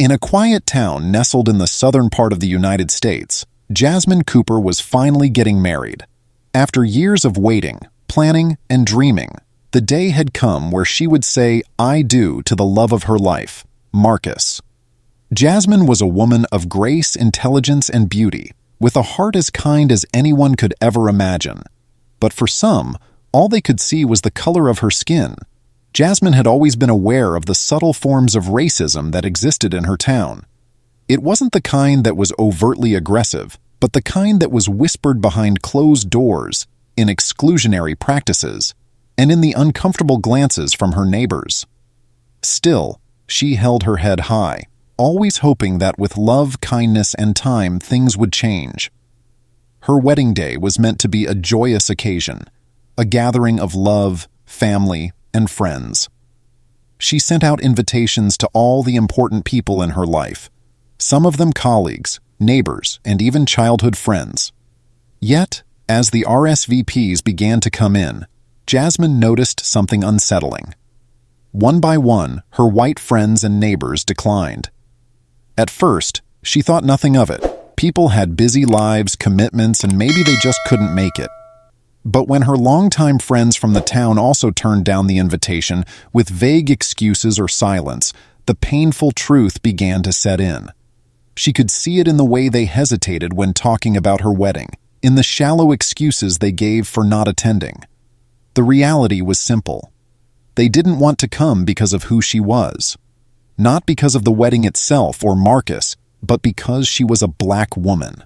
In a quiet town nestled in the southern part of the United States, Jasmine Cooper was finally getting married. After years of waiting, planning, and dreaming, the day had come where she would say "I do" to the love of her life, Marcus. Jasmine was a woman of grace, intelligence, and beauty, with a heart as kind as anyone could ever imagine. But for some, all they could see was the color of her skin. Jasmine had always been aware of the subtle forms of racism that existed in her town. It wasn't the kind that was overtly aggressive, but the kind that was whispered behind closed doors, in exclusionary practices, and in the uncomfortable glances from her neighbors. Still, she held her head high, always hoping that with love, kindness, and time things would change. Her wedding day was meant to be a joyous occasion, a gathering of love, family, and friends. She sent out invitations to all the important people in her life, some of them colleagues, neighbors, and even childhood friends. Yet, as the RSVPs began to come in, Jasmine noticed something unsettling. One by one, her white friends and neighbors declined. At first, she thought nothing of it. People had busy lives, commitments, and maybe they just couldn't make it. But when her longtime friends from the town also turned down the invitation with vague excuses or silence, the painful truth began to set in. She could see it in the way they hesitated when talking about her wedding, in the shallow excuses they gave for not attending. The reality was simple. They didn't want to come because of who she was. Not because of the wedding itself or Marcus, but because she was a black woman.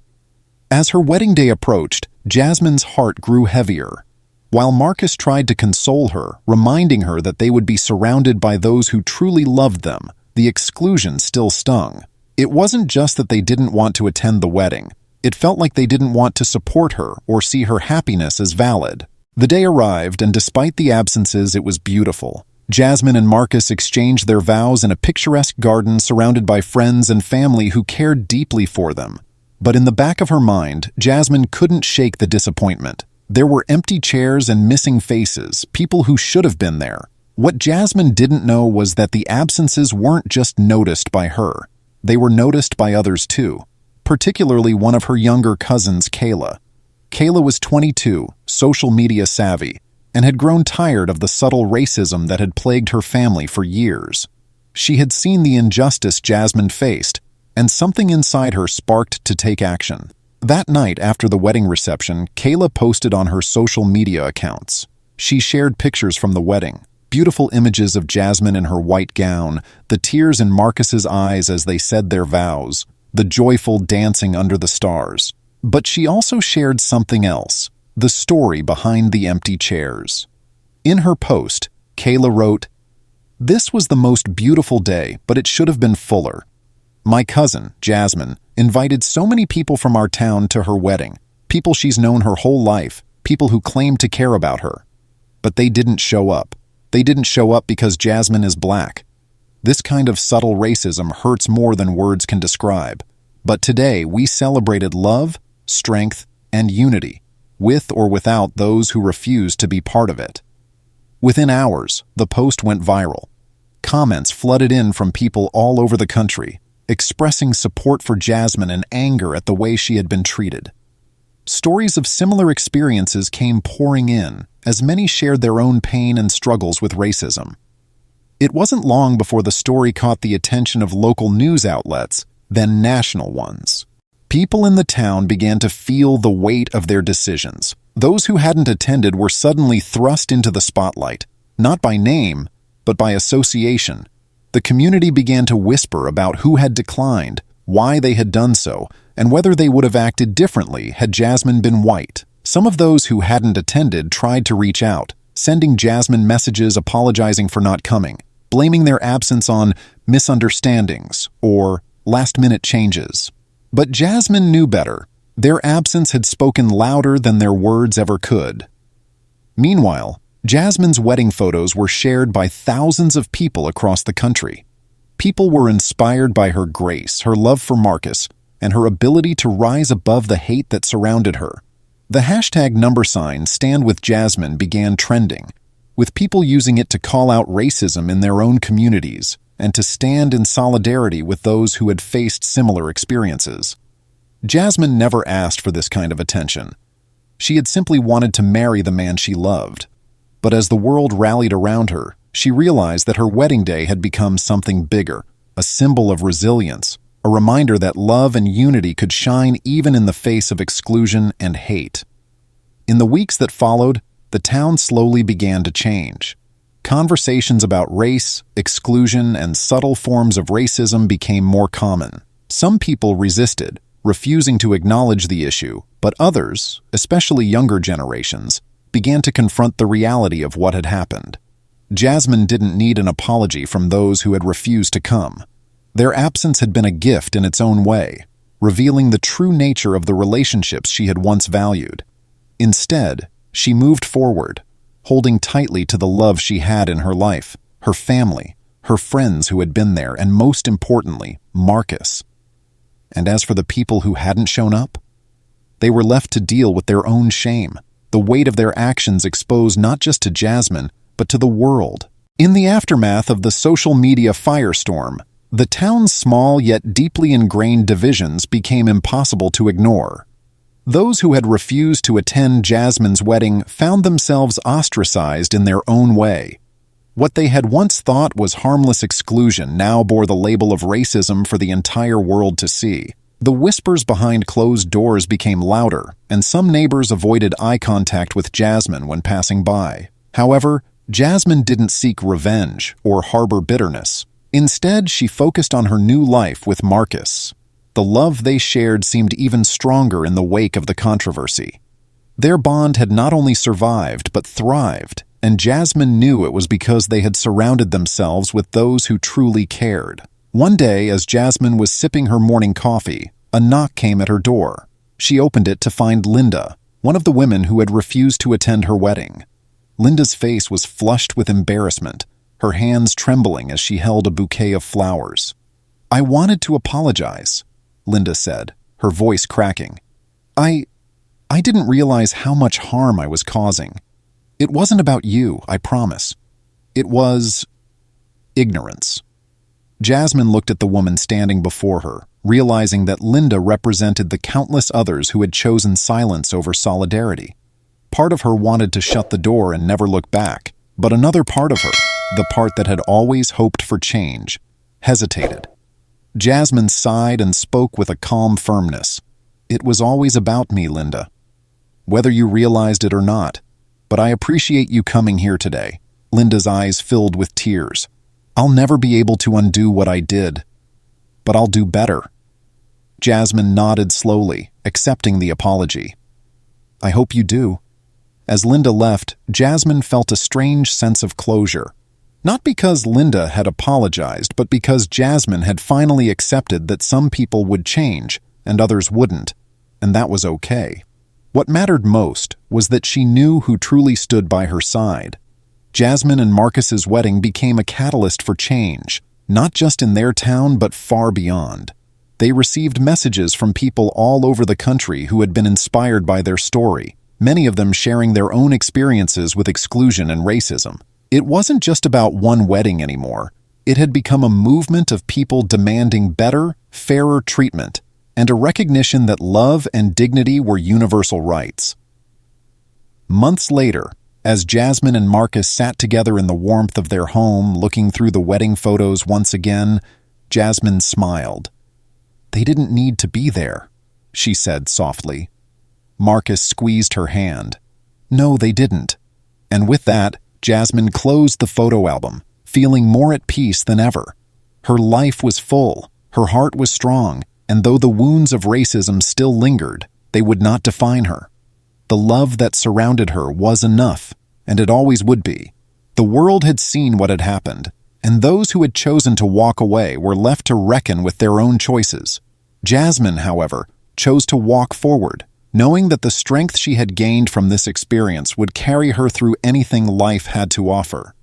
As her wedding day approached, Jasmine's heart grew heavier. While Marcus tried to console her, reminding her that they would be surrounded by those who truly loved them, the exclusion still stung. It wasn't just that they didn't want to attend the wedding. It felt like they didn't want to support her or see her happiness as valid. The day arrived, and despite the absences, it was beautiful. Jasmine and Marcus exchanged their vows in a picturesque garden surrounded by friends and family who cared deeply for them. But in the back of her mind, Jasmine couldn't shake the disappointment. There were empty chairs and missing faces, people who should have been there. What Jasmine didn't know was that the absences weren't just noticed by her. They were noticed by others too, particularly one of her younger cousins, Kayla. Kayla was 22, social media savvy, and had grown tired of the subtle racism that had plagued her family for years. She had seen the injustice Jasmine faced, and something inside her sparked to take action. That night after the wedding reception, Kayla posted on her social media accounts. She shared pictures from the wedding, beautiful images of Jasmine in her white gown, the tears in Marcus's eyes as they said their vows, the joyful dancing under the stars. But she also shared something else, the story behind the empty chairs. In her post, Kayla wrote, "This was the most beautiful day, but it should have been fuller. My cousin, Jasmine, invited so many people from our town to her wedding, people she's known her whole life, people who claimed to care about her. But they didn't show up. They didn't show up because Jasmine is black. This kind of subtle racism hurts more than words can describe. But today we celebrated love, strength, and unity, with or without those who refused to be part of it." Within hours, the post went viral. Comments flooded in from people all over the country, expressing support for Jasmine and anger at the way she had been treated. Stories of similar experiences came pouring in, as many shared their own pain and struggles with racism. It wasn't long before the story caught the attention of local news outlets, then national ones. People in the town began to feel the weight of their decisions. Those who hadn't attended were suddenly thrust into the spotlight, not by name, but by association. The community began to whisper about who had declined, why they had done so, and whether they would have acted differently had Jasmine been white. Some of those who hadn't attended tried to reach out, sending Jasmine messages apologizing for not coming, blaming their absence on misunderstandings or last-minute changes. But Jasmine knew better. Their absence had spoken louder than their words ever could. Meanwhile, Jasmine's wedding photos were shared by thousands of people across the country. People were inspired by her grace, her love for Marcus, and her ability to rise above the hate that surrounded her. The hashtag #StandWithJasmine began trending, with people using it to call out racism in their own communities. and to stand in solidarity with those who had faced similar experiences. Jasmine never asked for this kind of attention. She had simply wanted to marry the man she loved. But as the world rallied around her, she realized that her wedding day had become something bigger, a symbol of resilience, a reminder that love and unity could shine even in the face of exclusion and hate. In the weeks that followed, the town slowly began to change. Conversations about race, exclusion, and subtle forms of racism became more common. Some people resisted, refusing to acknowledge the issue, but others, especially younger generations, began to confront the reality of what had happened. Jasmine didn't need an apology from those who had refused to come. Their absence had been a gift in its own way, revealing the true nature of the relationships she had once valued. Instead, she moved forward, holding tightly to the love she had in her life, her family, her friends who had been there, and most importantly, Marcus. And as for the people who hadn't shown up, they were left to deal with their own shame, the weight of their actions exposed not just to Jasmine, but to the world. In the aftermath of the social media firestorm, the town's small yet deeply ingrained divisions became impossible to ignore. Those who had refused to attend Jasmine's wedding found themselves ostracized in their own way. What they had once thought was harmless exclusion now bore the label of racism for the entire world to see. The whispers behind closed doors became louder, and some neighbors avoided eye contact with Jasmine when passing by. However, Jasmine didn't seek revenge or harbor bitterness. Instead, she focused on her new life with Marcus. The love they shared seemed even stronger in the wake of the controversy. Their bond had not only survived but thrived, and Jasmine knew it was because they had surrounded themselves with those who truly cared. One day, as Jasmine was sipping her morning coffee, a knock came at her door. She opened it to find Linda, one of the women who had refused to attend her wedding. Linda's face was flushed with embarrassment, her hands trembling as she held a bouquet of flowers. "I wanted to apologize," Linda said, her voice cracking. I didn't realize how much harm I was causing. It wasn't about you, I promise. It was ignorance." Jasmine looked at the woman standing before her, realizing that Linda represented the countless others who had chosen silence over solidarity. Part of her wanted to shut the door and never look back, but another part of her, the part that had always hoped for change, hesitated. Jasmine sighed and spoke with a calm firmness. "It was always about me, Linda. Whether you realized it or not, but I appreciate you coming here today." Linda's eyes filled with tears. "I'll never be able to undo what I did, but I'll do better." Jasmine nodded slowly, accepting the apology. "I hope you do." As Linda left, Jasmine felt a strange sense of closure. Not because Linda had apologized, but because Jasmine had finally accepted that some people would change and others wouldn't, and that was okay. What mattered most was that she knew who truly stood by her side. Jasmine and Marcus's wedding became a catalyst for change, not just in their town but far beyond. They received messages from people all over the country who had been inspired by their story, many of them sharing their own experiences with exclusion and racism. It wasn't just about one wedding anymore. It had become a movement of people demanding better, fairer treatment, and a recognition that love and dignity were universal rights. Months later, as Jasmine and Marcus sat together in the warmth of their home, looking through the wedding photos once again, Jasmine smiled. "They didn't need to be there," she said softly. Marcus squeezed her hand. "No, they didn't." And with that, Jasmine closed the photo album, feeling more at peace than ever. Her life was full, her heart was strong, and though the wounds of racism still lingered, they would not define her. The love that surrounded her was enough, and it always would be. The world had seen what had happened, and those who had chosen to walk away were left to reckon with their own choices. Jasmine, however, chose to walk forward, knowing that the strength she had gained from this experience would carry her through anything life had to offer.